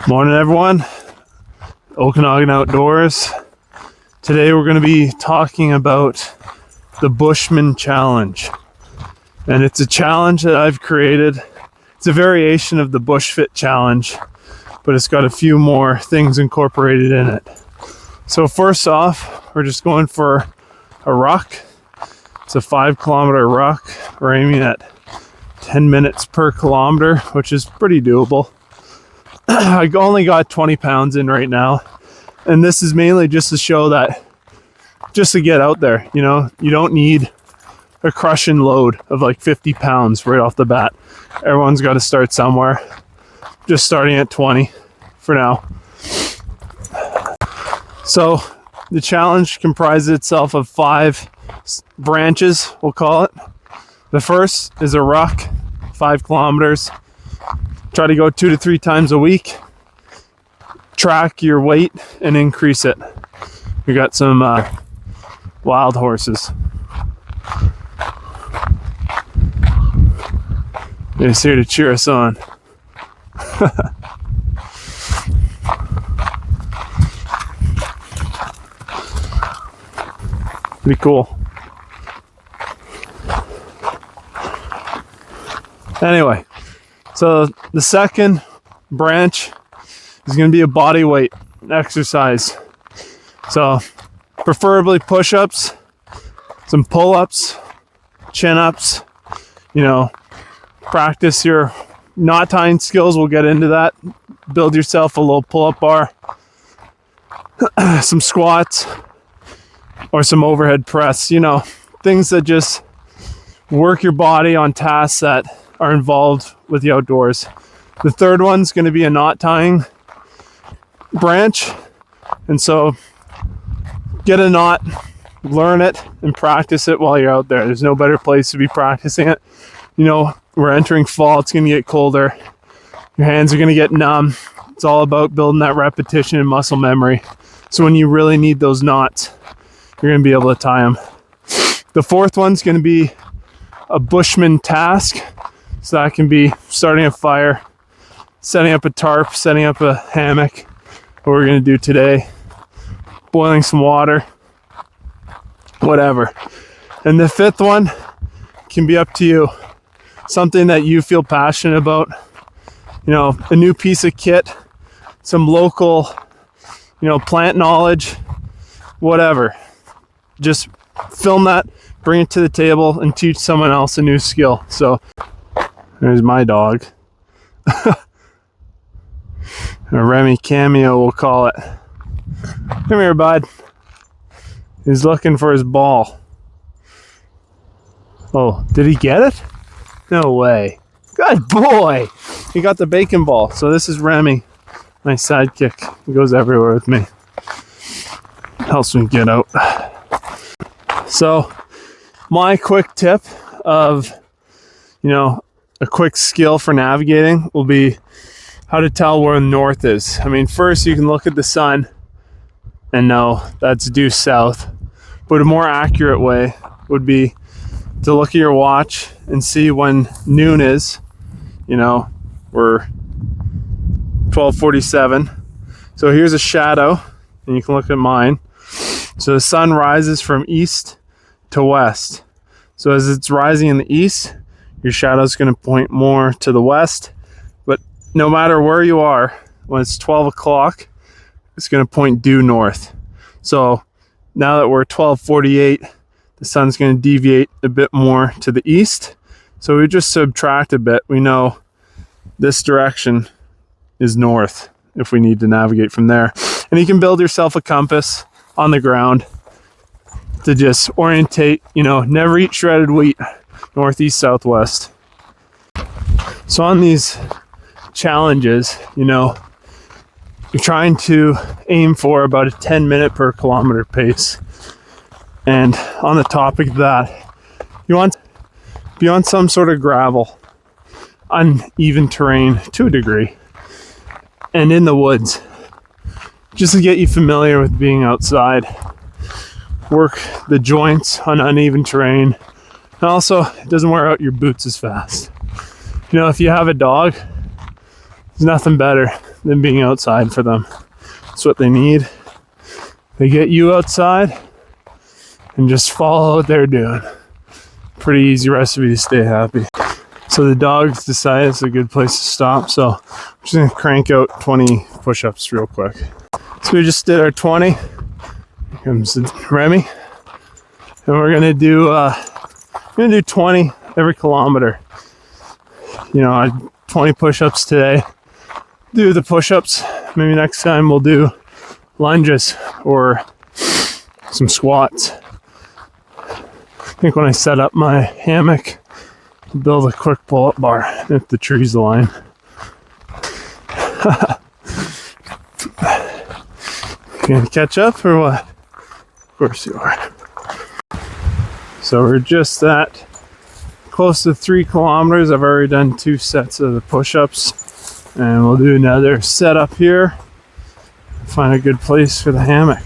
Morning everyone, Okanagan Outdoors. Today we're going to be talking about the Bushman Challenge. And it's a challenge that I've created. It's a variation of the Bushfit challenge, but it's got a few more things incorporated in it. So first off, we're just going for a ruck. It's a 5-kilometer ruck. We're aiming at 10 minutes per kilometer, which is pretty doable. I only got 20 pounds in right now, and this is mainly just to show that, just to get out there, you know, you don't need a crushing load of like 50 pounds right off the bat. Everyone's got to start somewhere. Just starting at 20 for now. So the challenge comprises itself of 5 branches, we'll call it. The first is a ruck, 5 kilometers. Try to go 2 to 3 times a week. Track your weight and increase it. We got some wild horses. He's here to cheer us on. Pretty cool. Anyway, so the second branch is going to be a body weight exercise. So preferably push-ups, some pull-ups, chin-ups, you know, practice your knot tying skills. We'll get into that. Build yourself a little pull-up bar, some squats, or some overhead press, you know, things that just work your body on tasks that are involved with the outdoors. The third one's going to be a knot tying branch, and so get a knot, learn it, and practice it while you're out there. There's no better place to be practicing it. You know, we're entering fall, it's going to get colder, your hands are going to get numb. It's all about building that repetition and muscle memory, so when you really need those knots, you're going to be able to tie them. The fourth one's going to be a Bushman Task. So that can be starting a fire, setting up a tarp, setting up a hammock, what we're going to do today, boiling some water, whatever. And the fifth one can be up to you. Something that you feel passionate about, you know, a new piece of kit, some local, you know, plant knowledge, whatever. Just film that, bring it to the table, and teach someone else a new skill. So there's my dog. A Remy cameo, we'll call it. Come here, bud. He's looking for his ball. Oh, did he get it? No way. Good boy. He got the bacon ball. So this is Remy, my sidekick. He goes everywhere with me. Helps me get out. So my quick tip of, you know, a quick skill for navigating will be how to tell where the north is. I mean, first you can look at the sun and know that's due south, but a more accurate way would be to look at your watch and see when noon is. You know, we're 12:47. So here's a shadow, and you can look at mine. So the sun rises from east to west. So as it's rising in the east, your shadow is going to point more to the west, but no matter where you are, when it's 12 o'clock, it's going to point due north. So now that we're 12:48, the sun's going to deviate a bit more to the east. So we just subtract a bit. We know this direction is north if we need to navigate from there. And you can build yourself a compass on the ground to just orientate, you know, never eat shredded wheat. Northeast, southwest. So on these challenges, you know, you're trying to aim for about a 10-minute per kilometer pace. And on the topic of that, you want to be on some sort of gravel, uneven terrain to a degree, and in the woods, just to get you familiar with being outside. Work the joints on uneven terrain. And also, it doesn't wear out your boots as fast. You know, if you have a dog, there's nothing better than being outside for them. That's what they need. They get you outside and just follow what they're doing. Pretty easy recipe to stay happy. So the dogs decided it's a good place to stop, so I'm just gonna crank out 20 push-ups real quick. So we just did our 20. Here comes Remy. And we're gonna do 20 every kilometer. 20 push-ups today. Do the push-ups. Maybe next time we'll do lunges or some squats. I think when I set up my hammock, I'll build a quick pull-up bar if the trees align. You gonna catch up or what? Of course you are. So we're just at close to 3 kilometers. I've already done 2 sets of the push-ups, and we'll do another set up here. Find a good place for the hammock.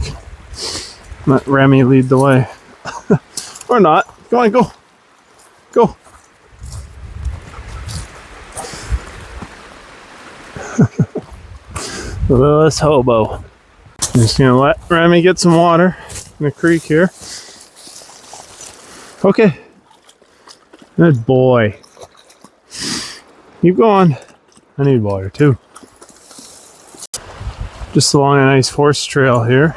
Let Remy lead the way. Or not. Go on, go. Go. Littlest hobo. I'm just gonna let Remy get some water in the creek here. Okay. Good boy. Keep going. I need water too. Just along a nice horse trail here.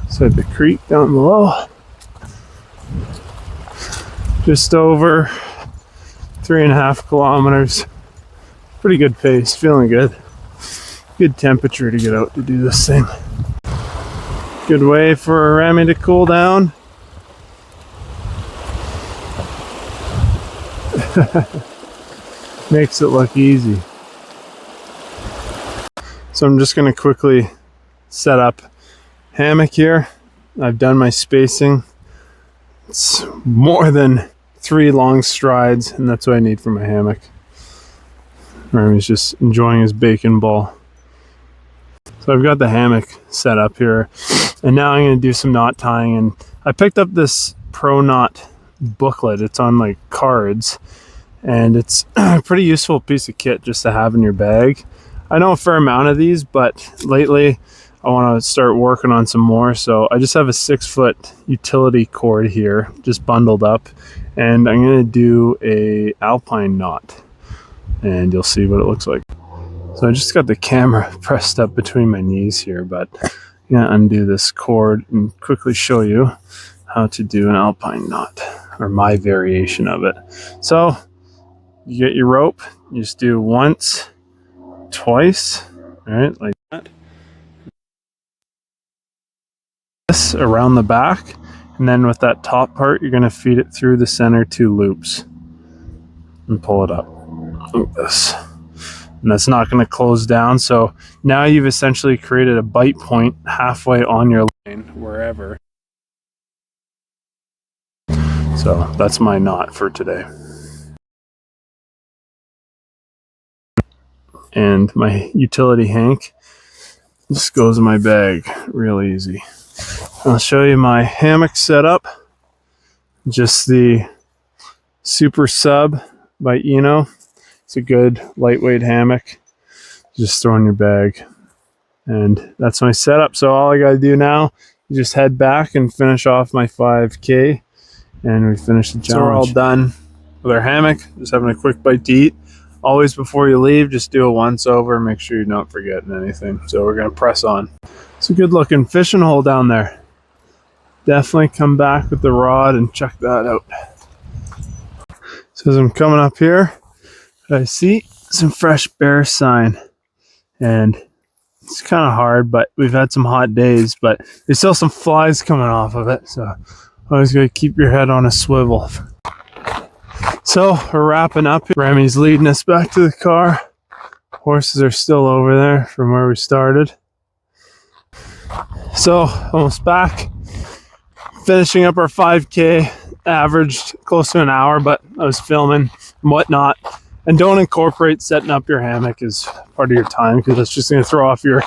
Beside the creek down below. Just over 3.5 kilometers. Pretty good pace, feeling good. Good temperature to get out to do this thing. Good way for Remy to cool down. Makes it look easy. So I'm just going to quickly set up hammock here. I've done my spacing. It's more than 3 long strides, and that's what I need for my hammock. Remy's just enjoying his bacon ball. So I've got the hammock set up here, and now I'm going to do some knot tying. And I picked up this Pro Knot booklet. It's on like cards, and it's a pretty useful piece of kit just to have in your bag. I know a fair amount of these, but lately I want to start working on some more. So I just have a 6-foot utility cord here, just bundled up, and I'm going to do a alpine knot, and you'll see what it looks like. So I just got the camera pressed up between my knees here, but I'm going to undo this cord and quickly show you how to do an alpine knot, or my variation of it. So you get your rope, you just do once, twice, all right, like that. This around the back, and then with that top part, you're going to feed it through the center 2 loops and pull it up like this. And that's not going to close down. So now you've essentially created a bite point halfway on your line, wherever. So that's my knot for today. And my utility hank just goes in my bag real easy. I'll show you my hammock setup. Just the Super Sub by Eno. It's a good lightweight hammock. Just throw in your bag. And that's my setup. So all I gotta do now is just head back and finish off my 5K. And we finish the challenge. So we're all done with our hammock. Just having a quick bite to eat. Always before you leave, just do a once over. Make sure you're not forgetting anything. So we're gonna press on. It's a good looking fishing hole down there. Definitely come back with the rod and check that out. So as I'm coming up here, I see some fresh bear sign, and it's kind of hard, but we've had some hot days, but there's still some flies coming off of it, so always gotta keep your head on a swivel. So we're wrapping up. Remy's leading us back to the car. Horses are still over there from where we started. So almost back, finishing up our 5K. Averaged close to an hour, but I was filming and whatnot. And don't incorporate setting up your hammock as part of your time, because that's just going to throw off your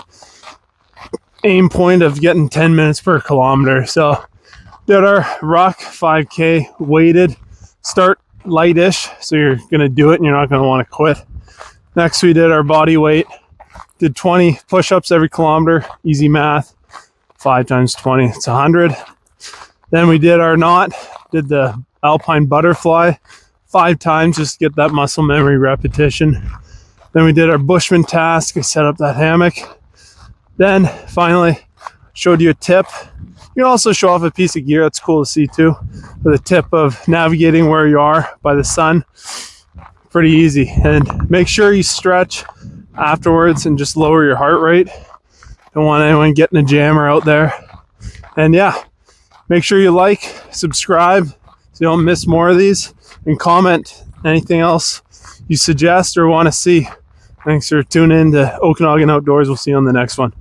aim point of getting 10 minutes per kilometer. So did our Ruck 5K weighted, start lightish, so you're going to do it and you're not going to want to quit. Next we did our body weight Did 20 push-ups every kilometer, easy math. 5 times 20, it's 100. Then we did our knot, did the alpine butterfly 5 times just to get that muscle memory repetition. Then we did our Bushman Task. I set up that hammock. Then finally showed you a tip. You can also show off a piece of gear. That's cool to see too. For the tip of navigating where you are by the sun. Pretty easy. And make sure you stretch afterwards and just lower your heart rate. Don't want anyone getting a jammer out there. And yeah, make sure you like, subscribe so you don't miss more of these, and comment anything else you suggest or want to see. Thanks for tuning in to Okanagan Outdoors. We'll see you on the next one.